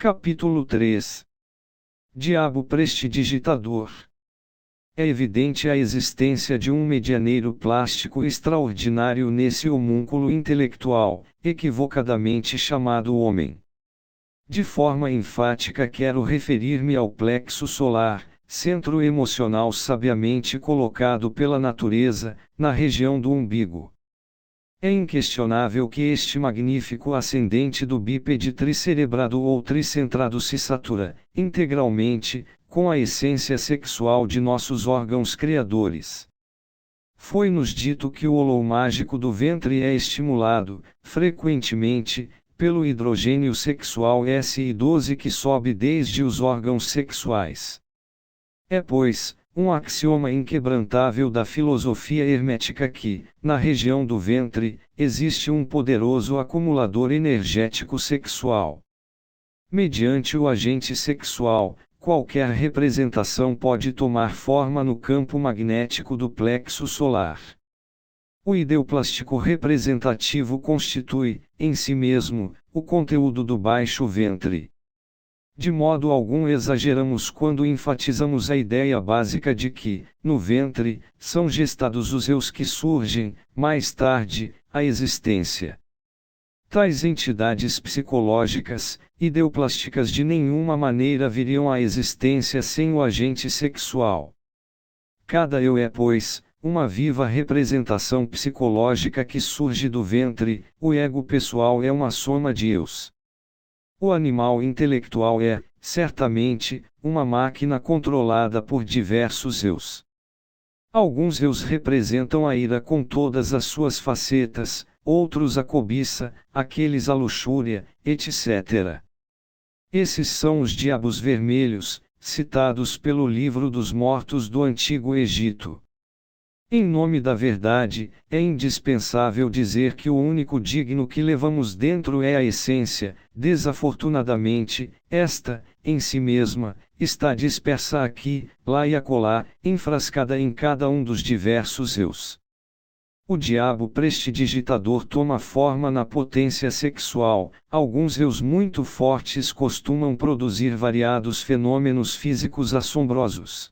Capítulo 3. Diabo prestidigitador. É evidente a existência de um medianeiro plástico extraordinário nesse homúnculo intelectual, equivocadamente chamado homem. De forma enfática quero referir-me ao plexo solar, centro emocional sabiamente colocado pela natureza, na região do umbigo. É inquestionável que este magnífico ascendente do bípede tricerebrado ou tricentrado se satura, integralmente, com a essência sexual de nossos órgãos criadores. Foi-nos dito que o holo mágico do ventre é estimulado, frequentemente, pelo hidrogênio sexual SI12 que sobe desde os órgãos sexuais. É, pois, um axioma inquebrantável da filosofia hermética que, na região do ventre, existe um poderoso acumulador energético sexual. Mediante o agente sexual, qualquer representação pode tomar forma no campo magnético do plexo solar. O ideoplástico representativo constitui, em si mesmo, o conteúdo do baixo ventre. De modo algum exageramos quando enfatizamos a ideia básica de que, no ventre, são gestados os eus que surgem, mais tarde, à existência. Tais entidades psicológicas, ideoplásticas de nenhuma maneira viriam à existência sem o agente sexual. Cada eu é, pois, uma viva representação psicológica que surge do ventre, o ego pessoal é uma soma de eus. O animal intelectual é, certamente, uma máquina controlada por diversos eus. Alguns eus representam a ira com todas as suas facetas, outros a cobiça, aqueles a luxúria, etc. Esses são os diabos vermelhos, citados pelo Livro dos Mortos do Antigo Egito. Em nome da verdade, é indispensável dizer que o único digno que levamos dentro é a essência. Desafortunadamente, esta, em si mesma, está dispersa aqui, lá e acolá, enfrascada em cada um dos diversos eus. O diabo prestidigitador toma forma na potência sexual. Alguns eus muito fortes costumam produzir variados fenômenos físicos assombrosos.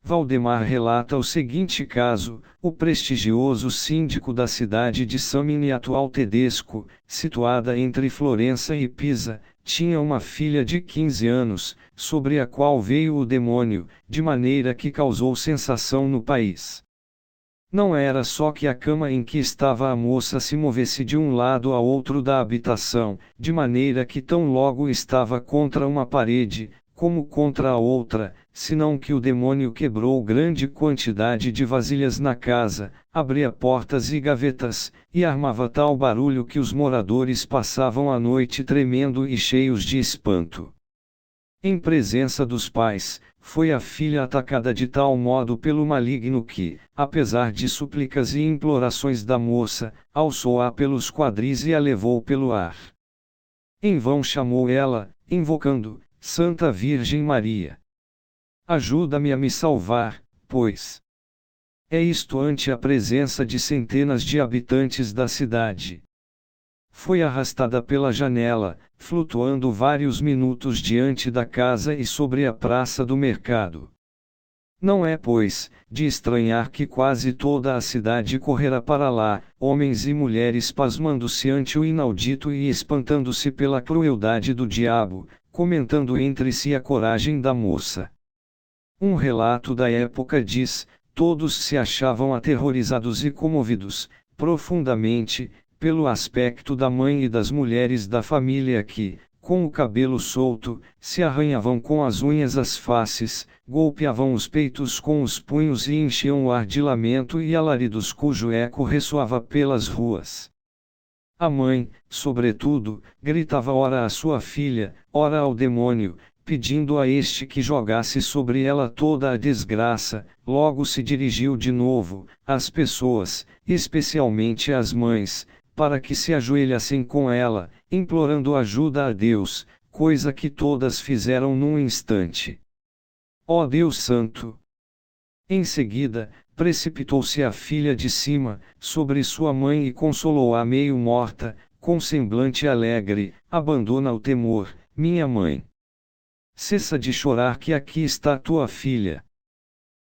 Valdemar relata o seguinte caso: o prestigioso síndico da cidade de Samini, atual Tedesco, situada entre Florença e Pisa, tinha uma filha de 15 anos, sobre a qual veio o demônio, de maneira que causou sensação no país. Não era só que a cama em que estava a moça se movesse de um lado a outro da habitação, de maneira que tão logo estava contra uma parede, como contra a outra, senão que o demônio quebrou grande quantidade de vasilhas na casa, abria portas e gavetas, e armava tal barulho que os moradores passavam a noite tremendo e cheios de espanto. Em presença dos pais, foi a filha atacada de tal modo pelo maligno que, apesar de súplicas e implorações da moça, alçou-a pelos quadris e a levou pelo ar. Em vão chamou ela, invocando: Santa Virgem Maria, ajuda-me a me salvar, pois é isto ante a presença de centenas de habitantes da cidade. Foi arrastada pela janela, flutuando vários minutos diante da casa e sobre a praça do mercado. Não é, pois, de estranhar que quase toda a cidade correra para lá, homens e mulheres pasmando-se ante o inaudito e espantando-se pela crueldade do diabo, comentando entre si a coragem da moça. Um relato da época diz: todos se achavam aterrorizados e comovidos, profundamente, pelo aspecto da mãe e das mulheres da família que, com o cabelo solto, se arranhavam com as unhas as faces, golpeavam os peitos com os punhos e enchiam o ar de lamento e alaridos cujo eco ressoava pelas ruas. A mãe, sobretudo, gritava ora à sua filha, ora ao demônio, pedindo a este que jogasse sobre ela toda a desgraça. Logo se dirigiu de novo às pessoas, especialmente às mães, para que se ajoelhassem com ela, implorando ajuda a Deus, coisa que todas fizeram num instante. Ó Deus Santo! Em seguida, precipitou-se a filha de cima, sobre sua mãe e consolou-a meio morta, com semblante alegre: abandona o temor, minha mãe. Cessa de chorar que aqui está tua filha.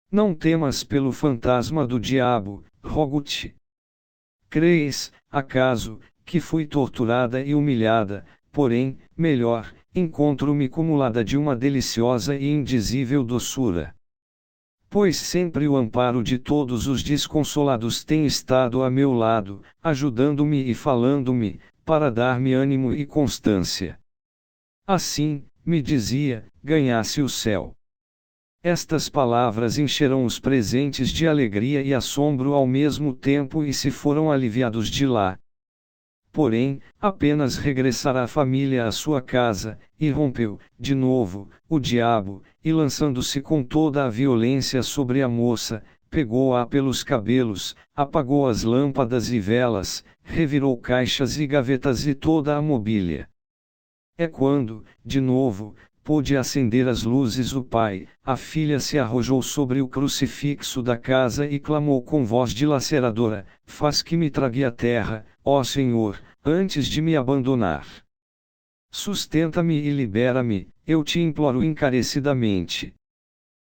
Não temas pelo fantasma do diabo, rogo-te. Crês, acaso, que fui torturada e humilhada, porém, melhor, encontro-me cumulada de uma deliciosa e indizível doçura. Pois sempre o amparo de todos os desconsolados tem estado a meu lado, ajudando-me e falando-me, para dar-me ânimo e constância. Assim, me dizia, ganhasse o céu. Estas palavras encheram os presentes de alegria e assombro ao mesmo tempo e se foram aliviados de lá. Porém, apenas regressara a família à sua casa, e rompeu, de novo, o diabo, e lançando-se com toda a violência sobre a moça, pegou-a pelos cabelos, apagou as lâmpadas e velas, revirou caixas e gavetas e toda a mobília. É quando, de novo, pôde acender as luzes o pai, a filha se arrojou sobre o crucifixo da casa e clamou com voz dilaceradora: faz que me trague a terra, ó Senhor, antes de me abandonar. Sustenta-me e libera-me, eu te imploro encarecidamente.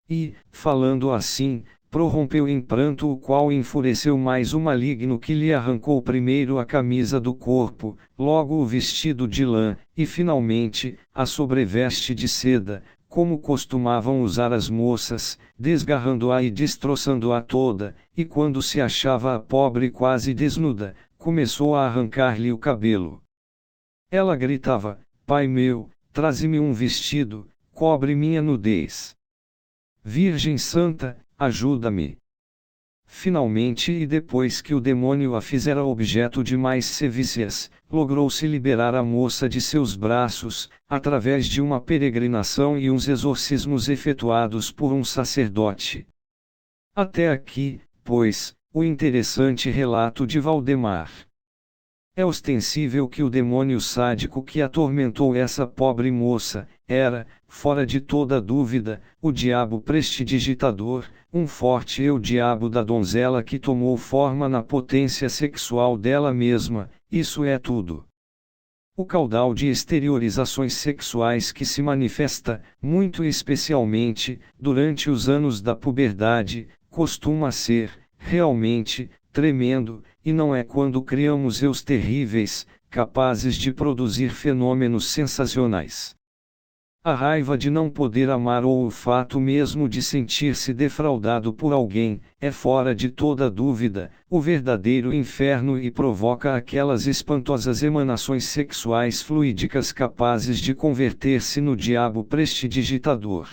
E, falando assim, prorrompeu em pranto, o qual enfureceu mais o maligno, que lhe arrancou primeiro a camisa do corpo, logo o vestido de lã, e finalmente, a sobreveste de seda, como costumavam usar as moças, desgarrando-a e destroçando-a toda, e quando se achava a pobre quase desnuda, começou a arrancar-lhe o cabelo. Ela gritava: Pai meu, traze-me um vestido, cobre minha nudez. Virgem Santa, ajuda-me. Finalmente, e depois que o demônio a fizera objeto de mais sevícias, logrou-se liberar a moça de seus braços, através de uma peregrinação e uns exorcismos efetuados por um sacerdote. Até aqui, pois, o interessante relato de Valdemar. É ostensível que o demônio sádico que atormentou essa pobre moça, era, fora de toda dúvida, o diabo prestidigitador, um forte eu-diabo da donzela que tomou forma na potência sexual dela mesma, isso é tudo. O caudal de exteriorizações sexuais que se manifesta, muito especialmente, durante os anos da puberdade, costuma ser, realmente, tremendo, e não é quando criamos eus terríveis, capazes de produzir fenômenos sensacionais. A raiva de não poder amar ou o fato mesmo de sentir-se defraudado por alguém, é fora de toda dúvida, o verdadeiro inferno e provoca aquelas espantosas emanações sexuais fluídicas capazes de converter-se no diabo prestidigitador.